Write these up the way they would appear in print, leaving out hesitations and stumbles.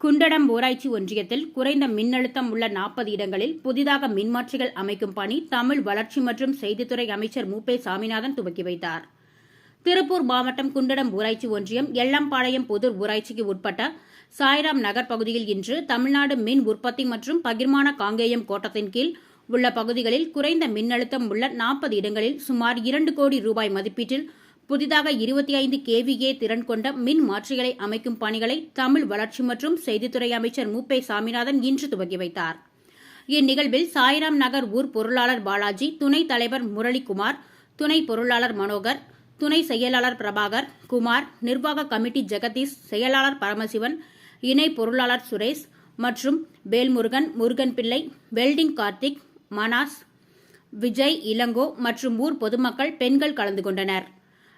குண்டடம் ஊராட்சி ஒன்றியத்தில் குறைந்த மின்னழுத்தம் உள்ள 40 இடங்களில் புதிதாக மின்மாற்றிகள் அமைக்கும் பணி தமிழ் வளர்ச்சி மற்றும் செய்தித்துறை அமைச்சர் மு. சாமிநாதன் துவக்கி வைத்தார். திருப்பூர் மாவட்டம் குண்டடம் ஊராட்சி ஒன்றியம் எள்ளம்பாளையம் புதூர் ஊராட்சிக்கு உட்பட்ட சாய்ராம் நகர் பகுதியில் இன்று தமிழ்நாடு மின் உற்பத்தி மற்றும் பகிர்மான காங்கேயம் கோட்டத்தின் கீழ் உள்ள பகுதிகளில் குறைந்த மின்னழுத்தம் உள்ள 40 இடங்களில் சுமார் 2 கோடி ரூபாய் மதிப்பீட்டில் புதிதாக 25 kVA திறன் கொண்ட மின் மாற்றிகளை அமைக்கும் பணிகளை தமிழ் வளர்ச்சி மற்றும் செய்தித்துறை அமைச்சர் மு. சாமிநாதன் இன்று துவக்கி வைத்தார். இந்நிகழ்வில் சாய்ராம் நகர் ஊர் பொருளாளர் பாலாஜி, துணைத் தலைவர் முரளிக்குமார், துணை பொருளாளர் மனோகர், துணை செயலாளர் பிரபாகர், குமார், நிர்வாக கமிட்டி ஜெகதீஷ், செயலாளர் பரமசிவன், இணை பொருளாளர் சுரேஷ் மற்றும் வேல்முருகன், முருகன்பிள்ளை, வெல்டிங் கார்த்திக், மனாஸ், விஜய், இளங்கோ மற்றும் ஊர் பொதுமக்கள், பெண்கள் கலந்து கொண்டனர்.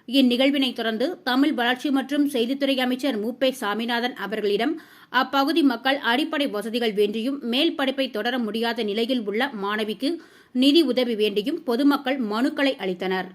இந்நிகழ்வினைத் தொடர்ந்து தமிழ் வளர்ச்சி மற்றும் செய்தித்துறை அமைச்சர் மு. சாமிநாதன் அவர்களிடம் அப்பகுதி மக்கள் அடிப்படை வசதிகள் வேண்டியும் மேல் படிப்பை தொடர முடியாத நிலையில் உள்ள மாணவிக்கு நிதி உதவி வேண்டியும் பொதுமக்கள் மனுக்களை அளித்தனர்.